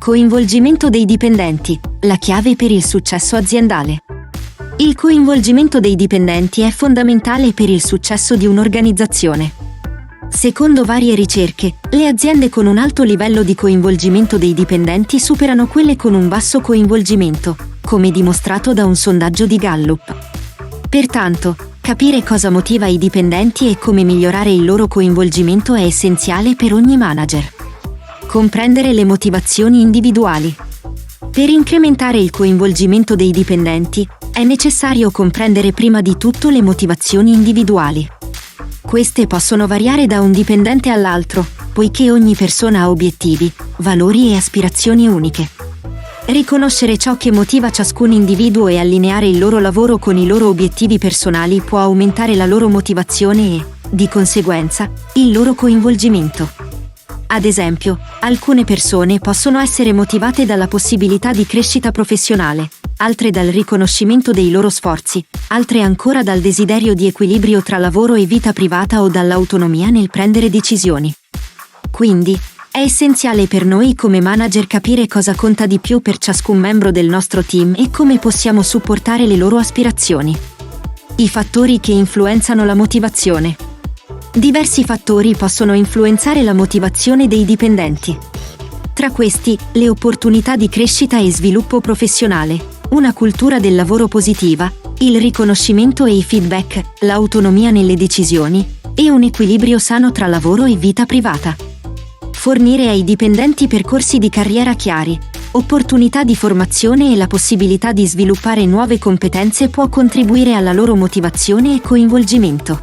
Coinvolgimento dei dipendenti, la chiave per il successo aziendale. Il coinvolgimento dei dipendenti è fondamentale per il successo di un'organizzazione. Secondo varie ricerche, le aziende con un alto livello di coinvolgimento dei dipendenti superano quelle con un basso coinvolgimento, come dimostrato da un sondaggio di Gallup. Pertanto, capire cosa motiva i dipendenti e come migliorare il loro coinvolgimento è essenziale per ogni manager. Comprendere le motivazioni individuali. Per incrementare il coinvolgimento dei dipendenti, è necessario comprendere prima di tutto le motivazioni individuali. Queste possono variare da un dipendente all'altro, poiché ogni persona ha obiettivi, valori e aspirazioni uniche. Riconoscere ciò che motiva ciascun individuo e allineare il loro lavoro con i loro obiettivi personali può aumentare la loro motivazione e, di conseguenza, il loro coinvolgimento. Ad esempio, alcune persone possono essere motivate dalla possibilità di crescita professionale, altre dal riconoscimento dei loro sforzi, altre ancora dal desiderio di equilibrio tra lavoro e vita privata o dall'autonomia nel prendere decisioni. Quindi, è essenziale per noi come manager capire cosa conta di più per ciascun membro del nostro team e come possiamo supportare le loro aspirazioni. I fattori che influenzano la motivazione. Diversi fattori possono influenzare la motivazione dei dipendenti. Tra questi, le opportunità di crescita e sviluppo professionale, una cultura del lavoro positiva, il riconoscimento e i feedback, l'autonomia nelle decisioni e un equilibrio sano tra lavoro e vita privata. Fornire ai dipendenti percorsi di carriera chiari, opportunità di formazione e la possibilità di sviluppare nuove competenze può contribuire alla loro motivazione e coinvolgimento.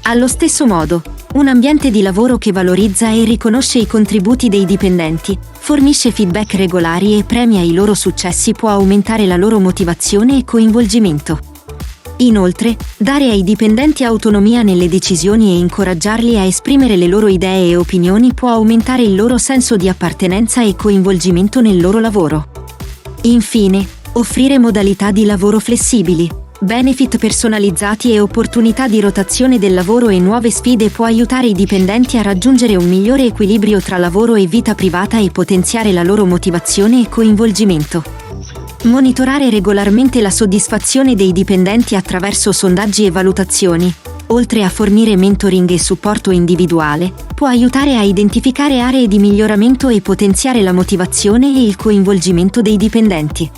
Allo stesso modo, un ambiente di lavoro che valorizza e riconosce i contributi dei dipendenti, fornisce feedback regolari e premia i loro successi può aumentare la loro motivazione e coinvolgimento. Inoltre, dare ai dipendenti autonomia nelle decisioni e incoraggiarli a esprimere le loro idee e opinioni può aumentare il loro senso di appartenenza e coinvolgimento nel loro lavoro. Infine, offrire modalità di lavoro flessibili, benefit personalizzati e opportunità di rotazione del lavoro e nuove sfide può aiutare i dipendenti a raggiungere un migliore equilibrio tra lavoro e vita privata e potenziare la loro motivazione e coinvolgimento. Monitorare regolarmente la soddisfazione dei dipendenti attraverso sondaggi e valutazioni, oltre a fornire mentoring e supporto individuale, può aiutare a identificare aree di miglioramento e potenziare la motivazione e il coinvolgimento dei dipendenti.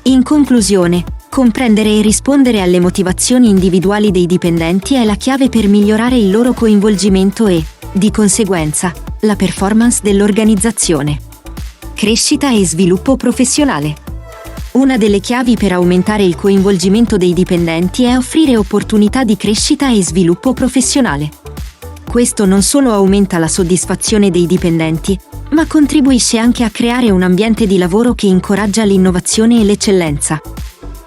In conclusione, comprendere e rispondere alle motivazioni individuali dei dipendenti è la chiave per migliorare il loro coinvolgimento e, di conseguenza, la performance dell'organizzazione. Crescita e sviluppo professionale. Una delle chiavi per aumentare il coinvolgimento dei dipendenti è offrire opportunità di crescita e sviluppo professionale. Questo non solo aumenta la soddisfazione dei dipendenti, ma contribuisce anche a creare un ambiente di lavoro che incoraggia l'innovazione e l'eccellenza.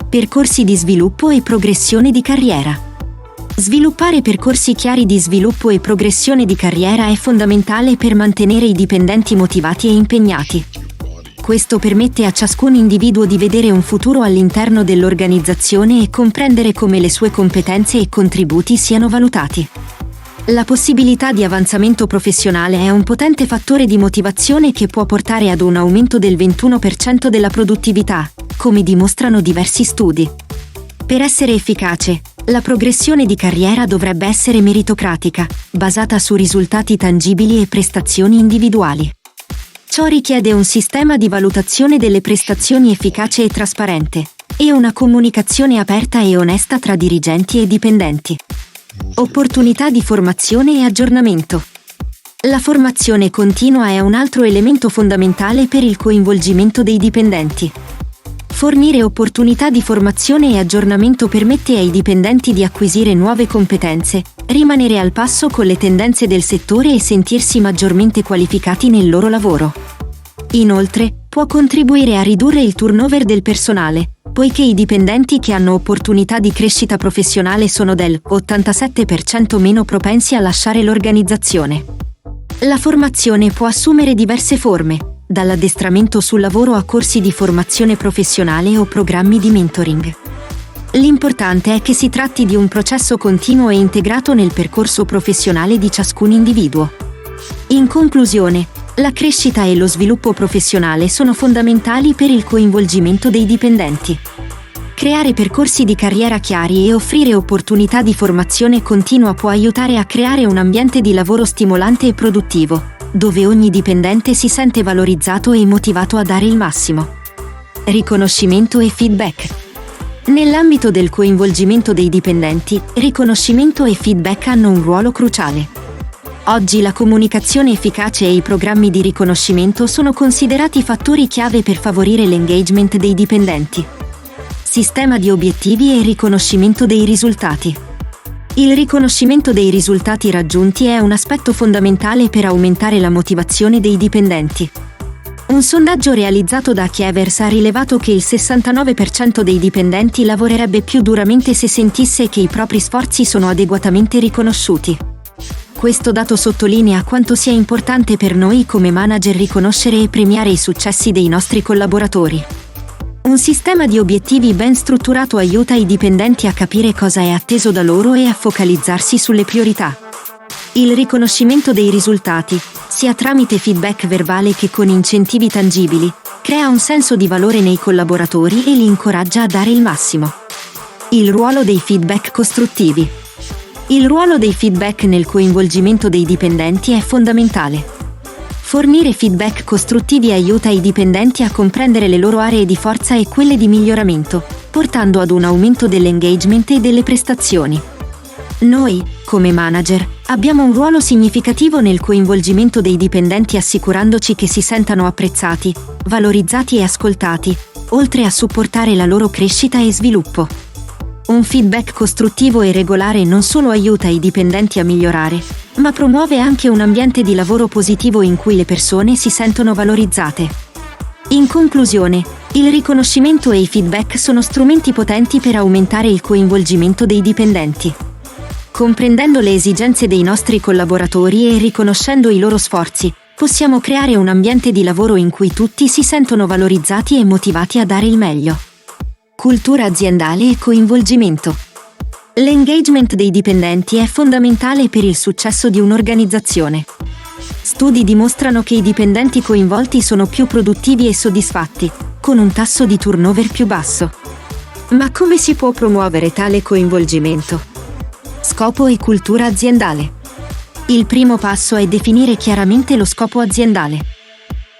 Percorsi di sviluppo e progressione di carriera. Sviluppare percorsi chiari di sviluppo e progressione di carriera è fondamentale per mantenere i dipendenti motivati e impegnati. Questo permette a ciascun individuo di vedere un futuro all'interno dell'organizzazione e comprendere come le sue competenze e contributi siano valutati. La possibilità di avanzamento professionale è un potente fattore di motivazione che può portare ad un aumento del 21% della produttività, come dimostrano diversi studi. Per essere efficace, la progressione di carriera dovrebbe essere meritocratica, basata su risultati tangibili e prestazioni individuali. Ciò richiede un sistema di valutazione delle prestazioni efficace e trasparente, e una comunicazione aperta e onesta tra dirigenti e dipendenti. Opportunità di formazione e aggiornamento. La formazione continua è un altro elemento fondamentale per il coinvolgimento dei dipendenti. Fornire opportunità di formazione e aggiornamento permette ai dipendenti di acquisire nuove competenze, rimanere al passo con le tendenze del settore e sentirsi maggiormente qualificati nel loro lavoro. Inoltre, può contribuire a ridurre il turnover del personale, poiché i dipendenti che hanno opportunità di crescita professionale sono del 87% meno propensi a lasciare l'organizzazione. La formazione può assumere diverse forme, dall'addestramento sul lavoro a corsi di formazione professionale o programmi di mentoring. L'importante è che si tratti di un processo continuo e integrato nel percorso professionale di ciascun individuo. In conclusione, La crescita e lo sviluppo professionale sono fondamentali per il coinvolgimento dei dipendenti. Creare percorsi di carriera chiari e offrire opportunità di formazione continua può aiutare a creare un ambiente di lavoro stimolante e produttivo, dove ogni dipendente si sente valorizzato e motivato a dare il massimo. Riconoscimento e feedback. Nell'ambito del coinvolgimento dei dipendenti, riconoscimento e feedback hanno un ruolo cruciale. Oggi la comunicazione efficace e i programmi di riconoscimento sono considerati fattori chiave per favorire l'engagement dei dipendenti. Sistema di obiettivi e riconoscimento dei risultati. Il riconoscimento dei risultati raggiunti è un aspetto fondamentale per aumentare la motivazione dei dipendenti. Un sondaggio realizzato da Kievers ha rilevato che il 69% dei dipendenti lavorerebbe più duramente se sentisse che i propri sforzi sono adeguatamente riconosciuti. Questo dato sottolinea quanto sia importante per noi come manager riconoscere e premiare i successi dei nostri collaboratori. Un sistema di obiettivi ben strutturato aiuta i dipendenti a capire cosa è atteso da loro e a focalizzarsi sulle priorità. Il riconoscimento dei risultati, sia tramite feedback verbale che con incentivi tangibili, crea un senso di valore nei collaboratori e li incoraggia a dare il massimo. Il ruolo dei feedback costruttivi. Il ruolo dei feedback nel coinvolgimento dei dipendenti è fondamentale. Fornire feedback costruttivi aiuta i dipendenti a comprendere le loro aree di forza e quelle di miglioramento, portando ad un aumento dell'engagement e delle prestazioni. Noi, come manager, abbiamo un ruolo significativo nel coinvolgimento dei dipendenti assicurandoci che si sentano apprezzati, valorizzati e ascoltati, oltre a supportare la loro crescita e sviluppo. Un feedback costruttivo e regolare non solo aiuta i dipendenti a migliorare, ma promuove anche un ambiente di lavoro positivo in cui le persone si sentono valorizzate. In conclusione, il riconoscimento e i feedback sono strumenti potenti per aumentare il coinvolgimento dei dipendenti. Comprendendo le esigenze dei nostri collaboratori e riconoscendo i loro sforzi, possiamo creare un ambiente di lavoro in cui tutti si sentono valorizzati e motivati a dare il meglio. Cultura aziendale e coinvolgimento. L'engagement dei dipendenti è fondamentale per il successo di un'organizzazione. Studi dimostrano che i dipendenti coinvolti sono più produttivi e soddisfatti, con un tasso di turnover più basso. Ma come si può promuovere tale coinvolgimento? Scopo e cultura aziendale. Il primo passo è definire chiaramente lo scopo aziendale.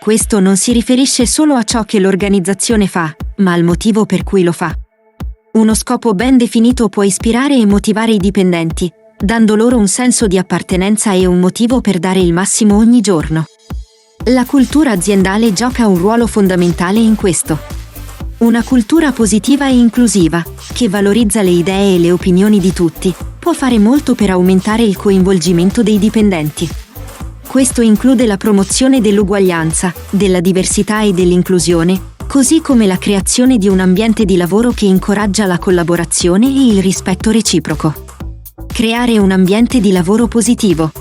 Questo non si riferisce solo a ciò che l'organizzazione fa, ma al motivo per cui lo fa. Uno scopo ben definito può ispirare e motivare i dipendenti, dando loro un senso di appartenenza e un motivo per dare il massimo ogni giorno. La cultura aziendale gioca un ruolo fondamentale in questo. Una cultura positiva e inclusiva, che valorizza le idee e le opinioni di tutti, può fare molto per aumentare il coinvolgimento dei dipendenti. Questo include la promozione dell'uguaglianza, della diversità e dell'inclusione, così come la creazione di un ambiente di lavoro che incoraggia la collaborazione e il rispetto reciproco. Creare un ambiente di lavoro positivo.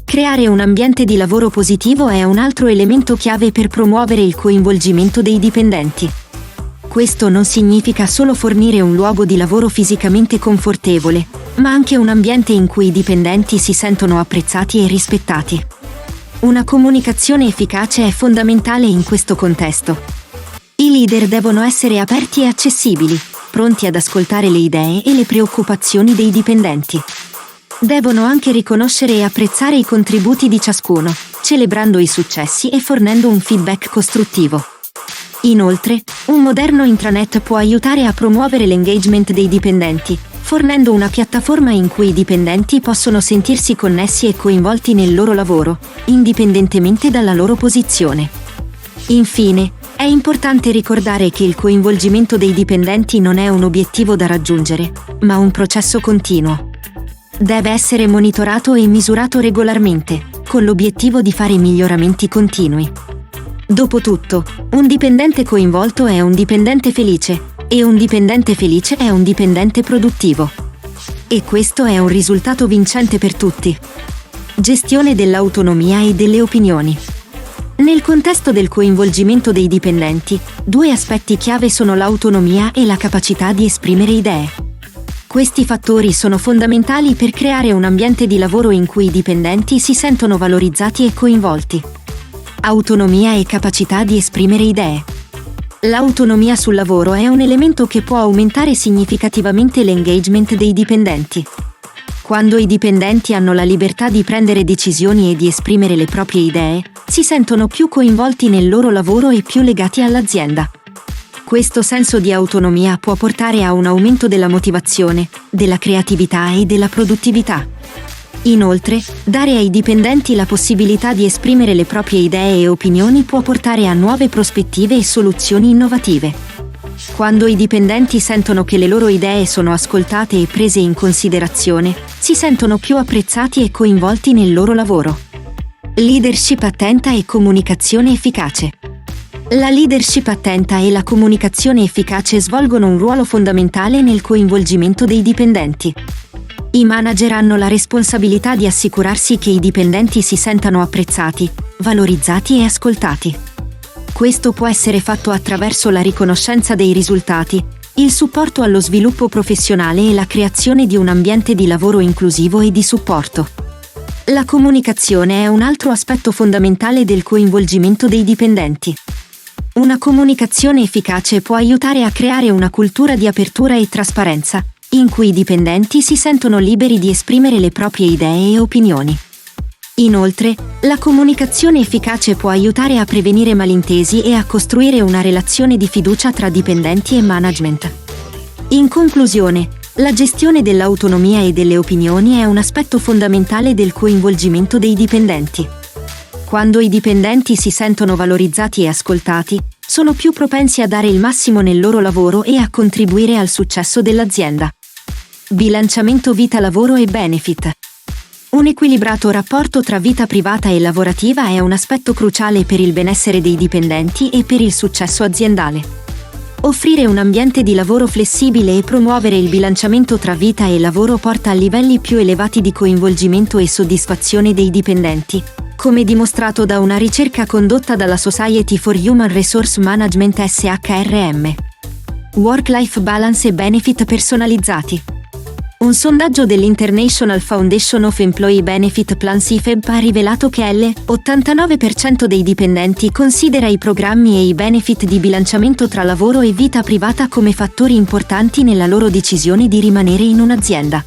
Creare un ambiente di lavoro positivo è un altro elemento chiave per promuovere il coinvolgimento dei dipendenti. Questo non significa solo fornire un luogo di lavoro fisicamente confortevole, ma anche un ambiente in cui i dipendenti si sentono apprezzati e rispettati. Una comunicazione efficace è fondamentale in questo contesto. I leader devono essere aperti e accessibili, pronti ad ascoltare le idee e le preoccupazioni dei dipendenti. Devono anche riconoscere e apprezzare i contributi di ciascuno, celebrando i successi e fornendo un feedback costruttivo. Inoltre, un moderno intranet può aiutare a promuovere l'engagement dei dipendenti, fornendo una piattaforma in cui i dipendenti possono sentirsi connessi e coinvolti nel loro lavoro, indipendentemente dalla loro posizione. Infine, è importante ricordare che il coinvolgimento dei dipendenti non è un obiettivo da raggiungere, ma un processo continuo. Deve essere monitorato e misurato regolarmente, con l'obiettivo di fare miglioramenti continui. Dopotutto, un dipendente coinvolto è un dipendente felice, e un dipendente felice è un dipendente produttivo. E questo è un risultato vincente per tutti. Gestione dell'autonomia e delle opinioni. Nel contesto del coinvolgimento dei dipendenti, due aspetti chiave sono l'autonomia e la capacità di esprimere idee. Questi fattori sono fondamentali per creare un ambiente di lavoro in cui i dipendenti si sentono valorizzati e coinvolti. Autonomia e capacità di esprimere idee. L'autonomia sul lavoro è un elemento che può aumentare significativamente l'engagement dei dipendenti. Quando i dipendenti hanno la libertà di prendere decisioni e di esprimere le proprie idee, si sentono più coinvolti nel loro lavoro e più legati all'azienda. Questo senso di autonomia può portare a un aumento della motivazione, della creatività e della produttività. Inoltre, dare ai dipendenti la possibilità di esprimere le proprie idee e opinioni può portare a nuove prospettive e soluzioni innovative. Quando i dipendenti sentono che le loro idee sono ascoltate e prese in considerazione, si sentono più apprezzati e coinvolti nel loro lavoro. Leadership attenta e comunicazione efficace. La leadership attenta e la comunicazione efficace svolgono un ruolo fondamentale nel coinvolgimento dei dipendenti. I manager hanno la responsabilità di assicurarsi che i dipendenti si sentano apprezzati, valorizzati e ascoltati. Questo può essere fatto attraverso la riconoscenza dei risultati, il supporto allo sviluppo professionale e la creazione di un ambiente di lavoro inclusivo e di supporto. La comunicazione è un altro aspetto fondamentale del coinvolgimento dei dipendenti. Una comunicazione efficace può aiutare a creare una cultura di apertura e trasparenza, in cui i dipendenti si sentono liberi di esprimere le proprie idee e opinioni. Inoltre, la comunicazione efficace può aiutare a prevenire malintesi e a costruire una relazione di fiducia tra dipendenti e management. In conclusione, la gestione dell'autonomia e delle opinioni è un aspetto fondamentale del coinvolgimento dei dipendenti. Quando i dipendenti si sentono valorizzati e ascoltati, sono più propensi a dare il massimo nel loro lavoro e a contribuire al successo dell'azienda. Bilanciamento vita-lavoro e benefit. Un equilibrato rapporto tra vita privata e lavorativa è un aspetto cruciale per il benessere dei dipendenti e per il successo aziendale. Offrire un ambiente di lavoro flessibile e promuovere il bilanciamento tra vita e lavoro porta a livelli più elevati di coinvolgimento e soddisfazione dei dipendenti, come dimostrato da una ricerca condotta dalla Society for Human Resource Management SHRM. Work-life balance e benefit personalizzati. Un sondaggio dell'International Foundation of Employee Benefit Plans IFEB ha rivelato che l'89% dei dipendenti considera i programmi e i benefit di bilanciamento tra lavoro e vita privata come fattori importanti nella loro decisione di rimanere in un'azienda.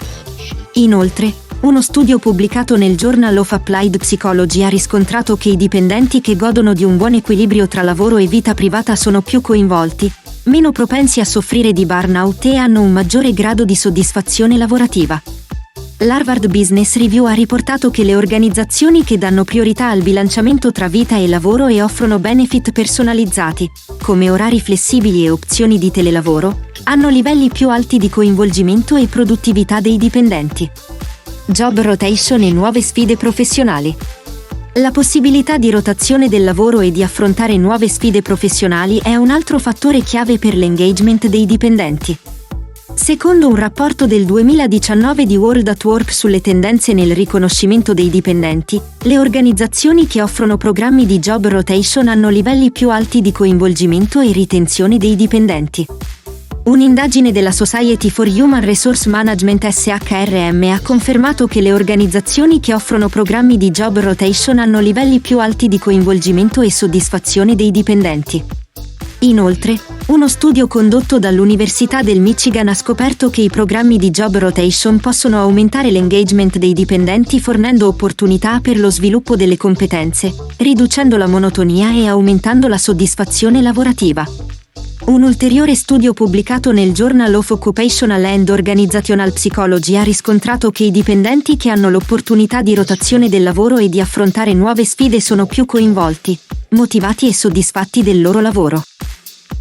Inoltre, uno studio pubblicato nel Journal of Applied Psychology ha riscontrato che i dipendenti che godono di un buon equilibrio tra lavoro e vita privata sono più coinvolti, meno propensi a soffrire di burnout e hanno un maggiore grado di soddisfazione lavorativa. L'Harvard Business Review ha riportato che le organizzazioni che danno priorità al bilanciamento tra vita e lavoro e offrono benefit personalizzati, come orari flessibili e opzioni di telelavoro, hanno livelli più alti di coinvolgimento e produttività dei dipendenti. Job rotation e nuove sfide professionali. La possibilità di rotazione del lavoro e di affrontare nuove sfide professionali è un altro fattore chiave per l'engagement dei dipendenti. Secondo un rapporto del 2019 di World at Work sulle tendenze nel riconoscimento dei dipendenti, le organizzazioni che offrono programmi di job rotation hanno livelli più alti di coinvolgimento e ritenzione dei dipendenti. Un'indagine della Society for Human Resource Management SHRM ha confermato che le organizzazioni che offrono programmi di job rotation hanno livelli più alti di coinvolgimento e soddisfazione dei dipendenti. Inoltre, uno studio condotto dall'Università del Michigan ha scoperto che i programmi di job rotation possono aumentare l'engagement dei dipendenti fornendo opportunità per lo sviluppo delle competenze, riducendo la monotonia e aumentando la soddisfazione lavorativa. Un ulteriore studio pubblicato nel Journal of Occupational and Organizational Psychology ha riscontrato che i dipendenti che hanno l'opportunità di rotazione del lavoro e di affrontare nuove sfide sono più coinvolti, motivati e soddisfatti del loro lavoro.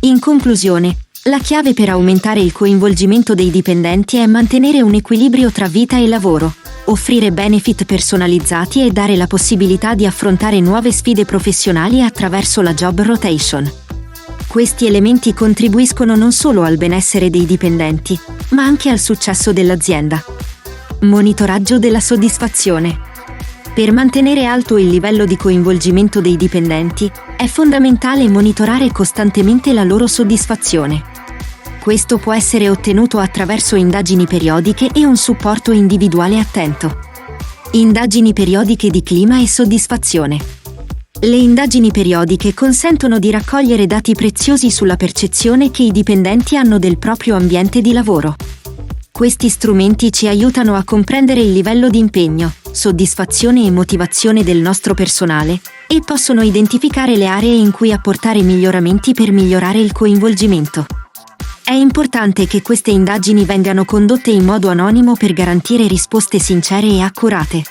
In conclusione, la chiave per aumentare il coinvolgimento dei dipendenti è mantenere un equilibrio tra vita e lavoro, offrire benefit personalizzati e dare la possibilità di affrontare nuove sfide professionali attraverso la job rotation. Questi elementi contribuiscono non solo al benessere dei dipendenti, ma anche al successo dell'azienda. Monitoraggio della soddisfazione. Per mantenere alto il livello di coinvolgimento dei dipendenti, è fondamentale monitorare costantemente la loro soddisfazione. Questo può essere ottenuto attraverso indagini periodiche e un supporto individuale attento. Indagini periodiche di clima e soddisfazione. Le indagini periodiche consentono di raccogliere dati preziosi sulla percezione che i dipendenti hanno del proprio ambiente di lavoro. Questi strumenti ci aiutano a comprendere il livello di impegno, soddisfazione e motivazione del nostro personale e possono identificare le aree in cui apportare miglioramenti per migliorare il coinvolgimento. È importante che queste indagini vengano condotte in modo anonimo per garantire risposte sincere e accurate.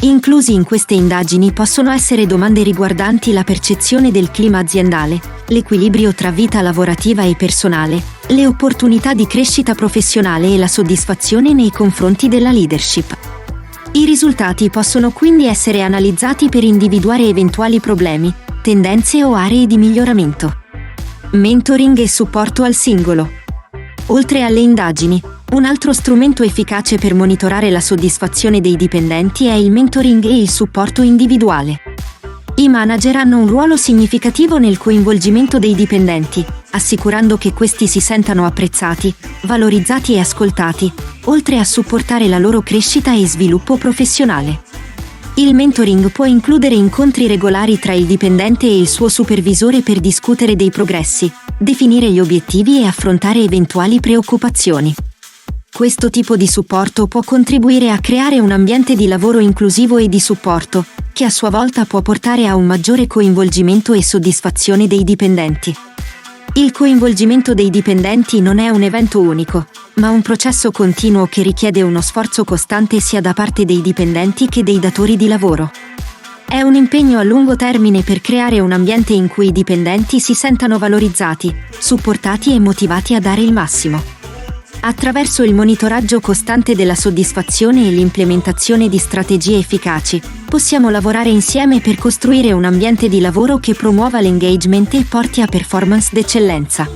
Inclusi in queste indagini possono essere domande riguardanti la percezione del clima aziendale, l'equilibrio tra vita lavorativa e personale, le opportunità di crescita professionale e la soddisfazione nei confronti della leadership. I risultati possono quindi essere analizzati per individuare eventuali problemi, tendenze o aree di miglioramento. Mentoring e supporto al singolo. Oltre alle indagini, un altro strumento efficace per monitorare la soddisfazione dei dipendenti è il mentoring e il supporto individuale. I manager hanno un ruolo significativo nel coinvolgimento dei dipendenti, assicurando che questi si sentano apprezzati, valorizzati e ascoltati, oltre a supportare la loro crescita e sviluppo professionale. Il mentoring può includere incontri regolari tra il dipendente e il suo supervisore per discutere dei progressi, definire gli obiettivi e affrontare eventuali preoccupazioni. Questo tipo di supporto può contribuire a creare un ambiente di lavoro inclusivo e di supporto, che a sua volta può portare a un maggiore coinvolgimento e soddisfazione dei dipendenti. Il coinvolgimento dei dipendenti non è un evento unico, ma un processo continuo che richiede uno sforzo costante sia da parte dei dipendenti che dei datori di lavoro. È un impegno a lungo termine per creare un ambiente in cui i dipendenti si sentano valorizzati, supportati e motivati a dare il massimo. Attraverso il monitoraggio costante della soddisfazione e l'implementazione di strategie efficaci, possiamo lavorare insieme per costruire un ambiente di lavoro che promuova l'engagement e porti a performance d'eccellenza.